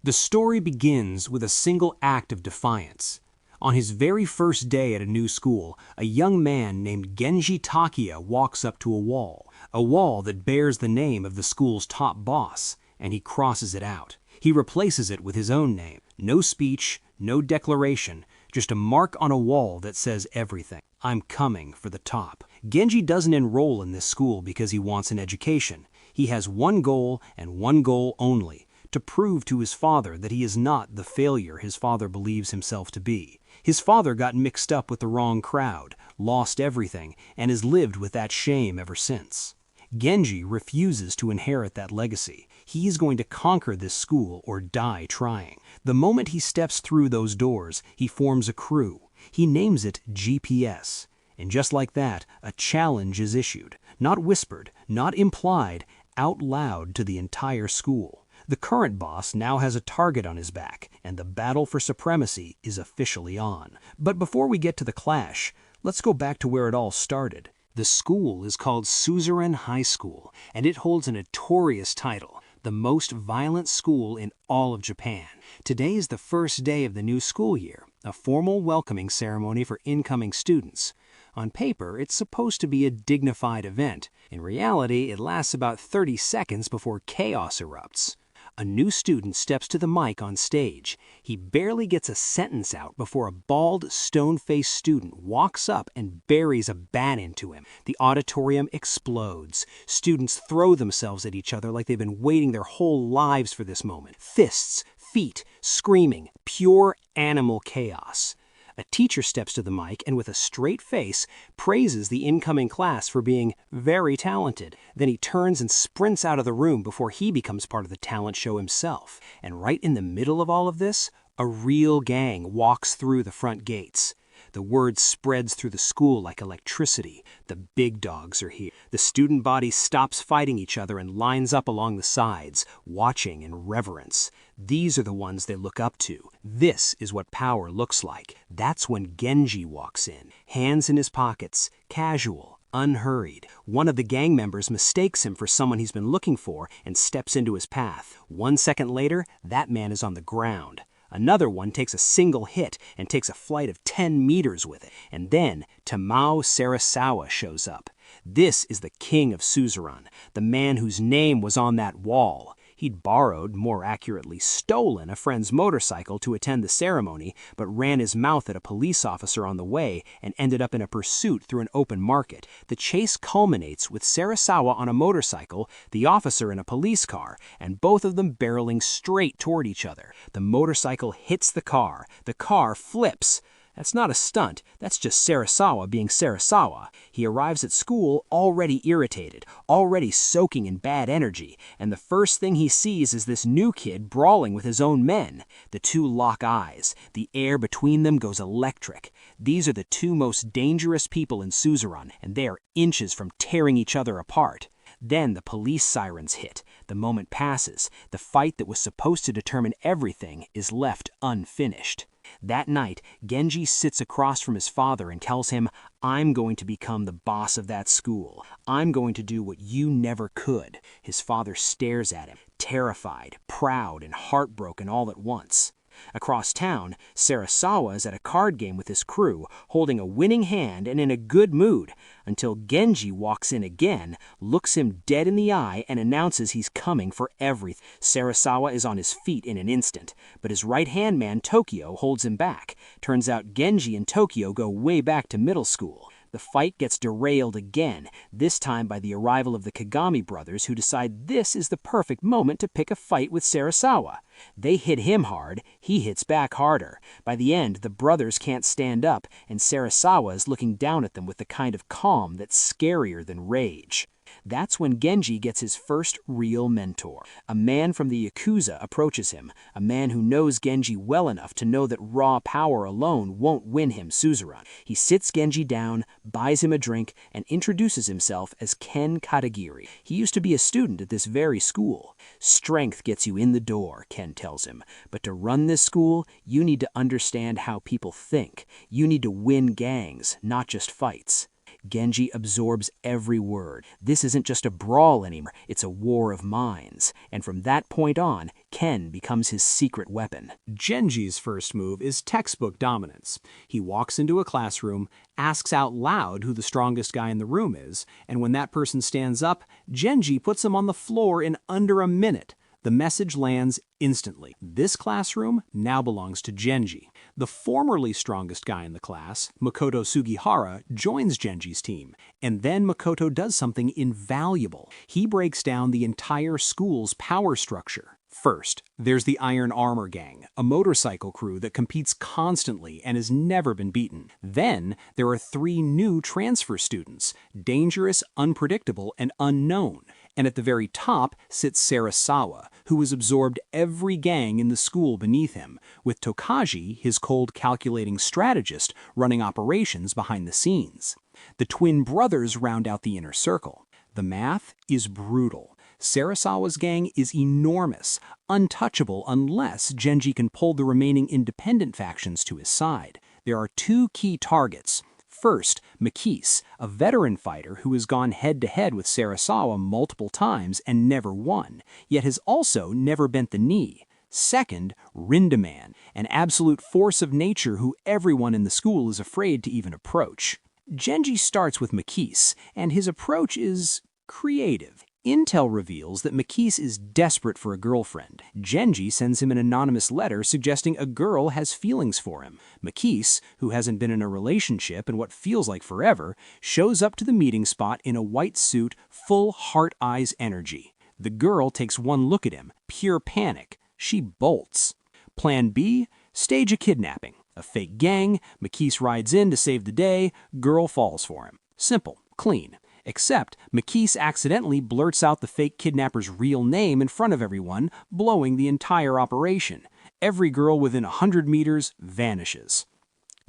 The story begins with a single act of defiance. On his very first day at a new school, a young man named Genji Takiya walks up to a wall that bears the name of the school's top boss, and he crosses it out. He replaces it with his own name. No speech, no declaration, just a mark on a wall that says everything. I'm coming for the top. Genji doesn't enroll in this school because he wants an education. He has one goal and one goal only: to prove to his father that he is not the failure his father believes himself to be. His father got mixed up with the wrong crowd, lost everything, and has lived with that shame ever since. Genji refuses to inherit that legacy. He is going to conquer this school or die trying. The moment he steps through those doors, he forms a crew. He names it GPS. And just like that, a challenge is issued. Not whispered, not implied, out loud to the entire school. The current boss now has a target on his back, and the battle for supremacy is officially on. But before we get to the clash, let's go back to where it all started. The school is called Suzuran High School, and it holds a notorious title: the most violent school in all of Japan. Today is the first day of the new school year, a formal welcoming ceremony for incoming students. On paper, it's supposed to be a dignified event. In reality, it lasts about 30 seconds before chaos erupts. A new student steps to the mic on stage. He barely gets a sentence out before a bald, stone-faced student walks up and buries a bat into him. The auditorium explodes. Students throw themselves at each other like they've been waiting their whole lives for this moment. Fists, feet, screaming, pure animal chaos. A teacher steps to the mic and with a straight face praises the incoming class for being very talented. Then he turns and sprints out of the room before he becomes part of the talent show himself. And right in the middle of all of this, a real gang walks through the front gates. The word spreads through the school like electricity. The big dogs are here. The student body stops fighting each other and lines up along the sides, watching in reverence. These are the ones they look up to. This is what power looks like. That's when Genji walks in, hands in his pockets, casual, unhurried. One of the gang members mistakes him for someone he's been looking for and steps into his path. 1 second later, that man is on the ground. Another one takes a single hit and takes a flight of 10 meters with it. And then Tamao Serizawa shows up. This is the king of Suzaran, the man whose name was on that wall. He'd borrowed, more accurately stolen, a friend's motorcycle to attend the ceremony, but ran his mouth at a police officer on the way and ended up in a pursuit through an open market. The chase culminates with Serizawa on a motorcycle, the officer in a police car, and both of them barreling straight toward each other. The motorcycle hits the car flips. That's not a stunt, that's just Serizawa being Serizawa. He arrives at school already irritated, already soaking in bad energy, and the first thing he sees is this new kid brawling with his own men. The two lock eyes. The air between them goes electric. These are the two most dangerous people in Suzaran, and they are inches from tearing each other apart. Then the police sirens hit. The moment passes. The fight that was supposed to determine everything is left unfinished. That night, Genji sits across from his father and tells him, "I'm going to become the boss of that school. I'm going to do what you never could." His father stares at him, terrified, proud, and heartbroken all at once. Across town, Serizawa is at a card game with his crew, holding a winning hand and in a good mood, until Genji walks in again, looks him dead in the eye, and announces he's coming for everything. Serizawa is on his feet in an instant, but his right-hand man, Tokyo, holds him back. Turns out Genji and Tokyo go way back to middle school. The fight gets derailed again, this time by the arrival of the Kagami brothers, who decide this is the perfect moment to pick a fight with Serizawa. They hit him hard, he hits back harder. By the end, the brothers can't stand up, and Serizawa is looking down at them with the kind of calm that's scarier than rage. That's when Genji gets his first real mentor. A man from the Yakuza approaches him, a man who knows Genji well enough to know that raw power alone won't win him Suzaran. He sits Genji down, buys him a drink, and introduces himself as Ken Katagiri. He used to be a student at this very school. "Strength gets you in the door," Ken tells him, "but to run this school, you need to understand how people think. You need to win gangs, not just fights." Genji absorbs every word. This isn't just a brawl anymore, it's a war of minds. And from that point on, Ken becomes his secret weapon. Genji's first move is textbook dominance. He walks into a classroom, asks out loud who the strongest guy in the room is, and when that person stands up, Genji puts him on the floor in under a minute. The message lands instantly. This classroom now belongs to Genji. The formerly strongest guy in the class, Makoto Sugihara, joins Genji's team. And then Makoto does something invaluable. He breaks down the entire school's power structure. First, there's the Iron Armor Gang, a motorcycle crew that competes constantly and has never been beaten. Then, there are 3 new transfer students, dangerous, unpredictable, and unknown. And at the very top sits Serizawa, who has absorbed every gang in the school beneath him, with Tokaji, his cold calculating strategist, running operations behind the scenes. The twin brothers round out the inner circle. The math is brutal. Serizawa's gang is enormous, untouchable unless Genji can pull the remaining independent factions to his side. There are 2 key targets. First, Makise, a veteran fighter who has gone head-to-head with Serizawa multiple times and never won, yet has also never bent the knee. Second, Rindaman, an absolute force of nature who everyone in the school is afraid to even approach. Genji starts with Makise, and his approach is creative. Intel reveals that Makise is desperate for a girlfriend. Genji sends him an anonymous letter suggesting a girl has feelings for him. Makise, who hasn't been in a relationship in what feels like forever, shows up to the meeting spot in a white suit, full heart-eyes energy. The girl takes one look at him, pure panic. She bolts. Plan B, stage a kidnapping. A fake gang, Makise rides in to save the day, girl falls for him. Simple, clean. Except Makise accidentally blurts out the fake kidnapper's real name in front of everyone, blowing the entire operation. Every girl within 100 meters vanishes.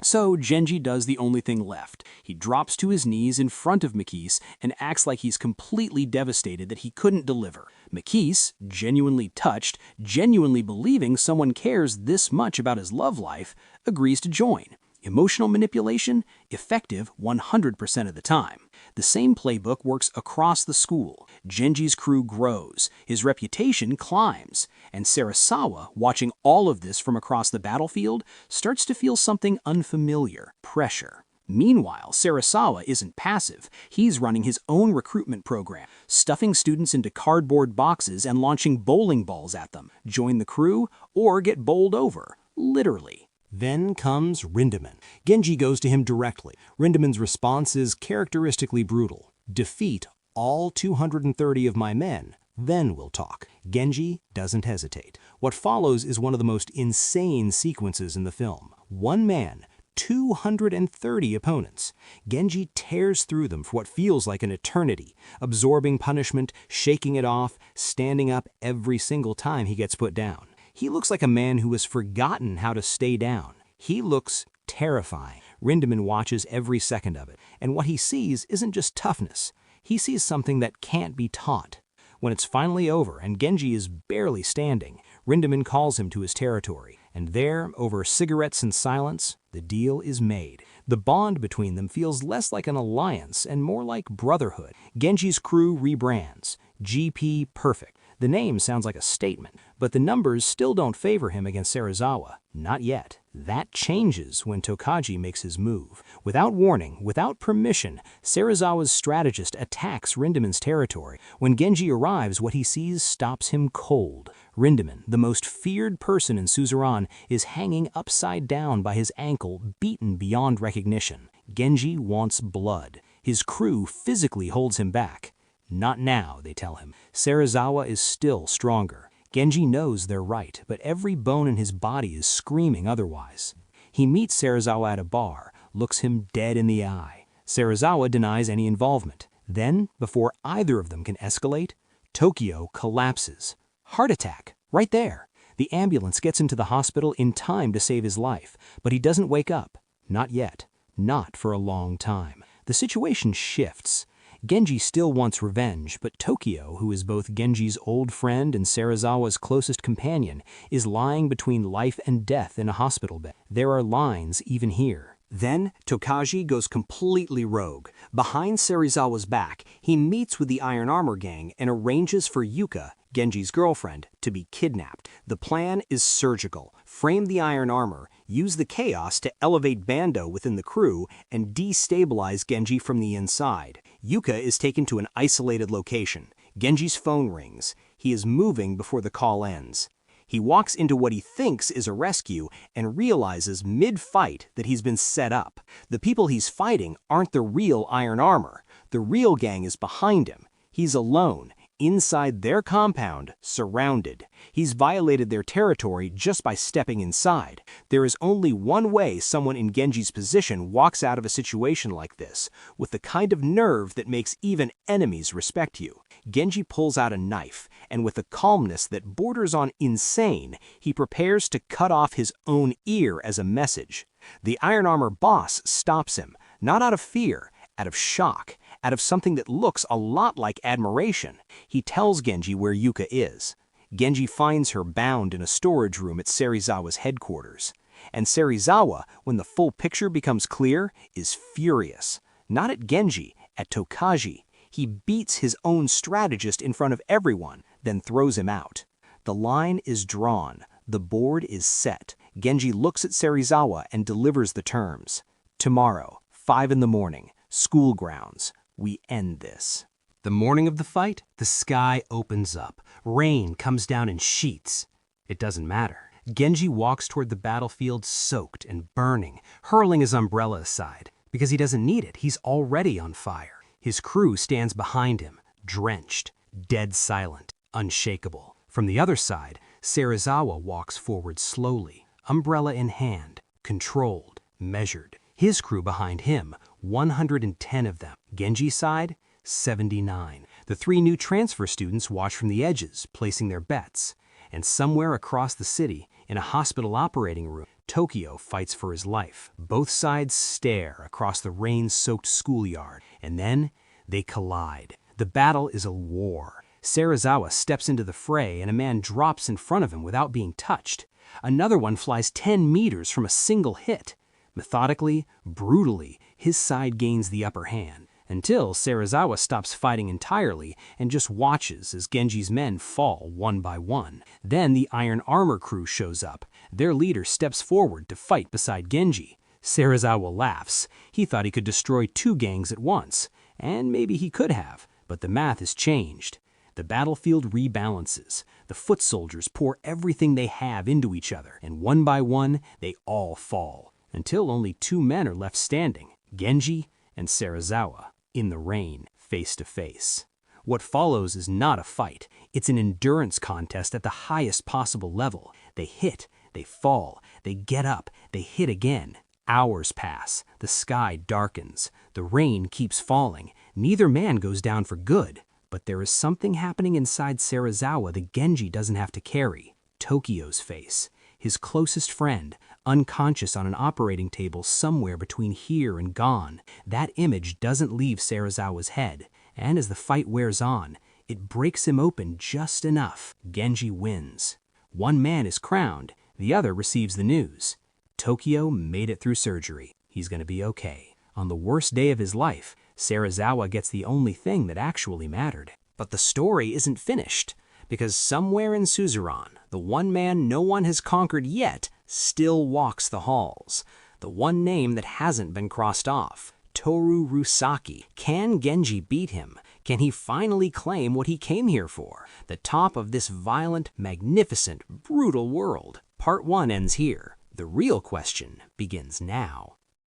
So Genji does the only thing left. He drops to his knees in front of Makise and acts like he's completely devastated that he couldn't deliver. Makise, genuinely touched, genuinely believing someone cares this much about his love life, agrees to join. Emotional manipulation, effective 100% of the time. The same playbook works across the school. Genji's crew grows, his reputation climbs, and Serizawa, watching all of this from across the battlefield, starts to feel something unfamiliar, pressure. Meanwhile, Serizawa isn't passive. He's running his own recruitment program, stuffing students into cardboard boxes and launching bowling balls at them. Join the crew or get bowled over, literally. Then comes Rindaman. Genji goes to him directly. Rindaman's response is characteristically brutal. Defeat all 230 of my men, then we'll talk. Genji doesn't hesitate. What follows is one of the most insane sequences in the film. One man, 230 opponents. Genji tears through them for what feels like an eternity, absorbing punishment, shaking it off, standing up every single time he gets put down. He looks like a man who has forgotten how to stay down. He looks terrifying. Rindaman watches every second of it, and what he sees isn't just toughness. He sees something that can't be taught. When it's finally over and Genji is barely standing, Rindaman calls him to his territory, and there, over cigarettes and silence, the deal is made. The bond between them feels less like an alliance and more like brotherhood. Genji's crew rebrands, GP Perfect. The name sounds like a statement, but the numbers still don't favor him against Serizawa. Not yet. That changes when Tokaji makes his move. Without warning, without permission, Serizawa's strategist attacks Rindaman's territory. When Genji arrives, what he sees stops him cold. Rindaman, the most feared person in Suzaran, is hanging upside down by his ankle, beaten beyond recognition. Genji wants blood. His crew physically holds him back. Not now, they tell him. Serizawa is still stronger. Genji knows they're right, but every bone in his body is screaming otherwise. He meets Serizawa at a bar, looks him dead in the eye. Serizawa denies any involvement. Then, before either of them can escalate, Tokyo collapses. Heart attack, right there. The ambulance gets him to the hospital in time to save his life, but he doesn't wake up. Not yet. Not for a long time. The situation shifts. Genji still wants revenge, but Tokyo, who is both Genji's old friend and Serizawa's closest companion, is lying between life and death in a hospital bed. There are lines even here. Then, Tokaji goes completely rogue. Behind Serizawa's back, he meets with the Iron Armor gang and arranges for Yuka, Genji's girlfriend, to be kidnapped. The plan is surgical. Frame the Iron Armor, use the chaos to elevate Bando within the crew, and destabilize Genji from the inside. Yuka is taken to an isolated location. Genji's phone rings. He is moving before the call ends. He walks into what he thinks is a rescue and realizes mid-fight that he's been set up. The people he's fighting aren't the real Iron Armor. The real gang is behind him. He's alone, inside their compound, surrounded. He's violated their territory just by stepping inside. There is only one way someone in Genji's position walks out of a situation like this, with the kind of nerve that makes even enemies respect you. Genji pulls out a knife, and with a calmness that borders on insane, he prepares to cut off his own ear as a message. The Iron Armor boss stops him, not out of fear, out of shock, out of something that looks a lot like admiration. He tells Genji where Yuka is. Genji finds her bound in a storage room at Serizawa's headquarters. And Serizawa, when the full picture becomes clear, is furious. Not at Genji, at Tokaji. He beats his own strategist in front of everyone, then throws him out. The line is drawn. The board is set. Genji looks at Serizawa and delivers the terms. Tomorrow, 5 in the morning, school grounds. We end this. The morning of the fight, the sky opens up. Rain comes down in sheets. It doesn't matter. Genji walks toward the battlefield soaked and burning, hurling his umbrella aside. Because he doesn't need it, he's already on fire. His crew stands behind him, drenched, dead silent, unshakable. From the other side, Serizawa walks forward slowly, umbrella in hand, controlled, measured. His crew behind him, 110 of them. Genji's side, 79. The 3 new transfer students watch from the edges, placing their bets. And somewhere across the city, in a hospital operating room, Tokyo fights for his life. Both sides stare across the rain-soaked schoolyard, and then they collide. The battle is a war. Serizawa steps into the fray, and a man drops in front of him without being touched. Another one flies 10 meters from a single hit. Methodically, brutally, his side gains the upper hand, until Serizawa stops fighting entirely and just watches as Genji's men fall one by one. Then the Iron Armor crew shows up. Their leader steps forward to fight beside Genji. Serizawa laughs. He thought he could destroy 2 gangs at once, and maybe he could have, but the math has changed. The battlefield rebalances. The foot soldiers pour everything they have into each other, and one by one, they all fall, until only 2 men are left standing, Genji and Serizawa, in the rain, face to face. What follows is not a fight. It's an endurance contest at the highest possible level. They hit, they fall, they get up, they hit again. Hours pass. The sky darkens. The rain keeps falling. Neither man goes down for good. But there is something happening inside Serizawa that Genji doesn't have to carry. Tokyo's face. His closest friend, unconscious on an operating table somewhere between here and gone. That image doesn't leave Serizawa's head, and as the fight wears on, it breaks him open just enough. Genji wins. One man is crowned, the other receives the news. Tokyo made it through surgery. He's gonna be okay. On the worst day of his life, Serizawa gets the only thing that actually mattered. But the story isn't finished, because somewhere in Suzaran, the one man no one has conquered yet still walks the halls. The one name that hasn't been crossed off, Toru Rusaki. Can Genji beat him? Can he finally claim what he came here for? The top of this violent, magnificent, brutal world. Part 1 ends here. The real question begins now.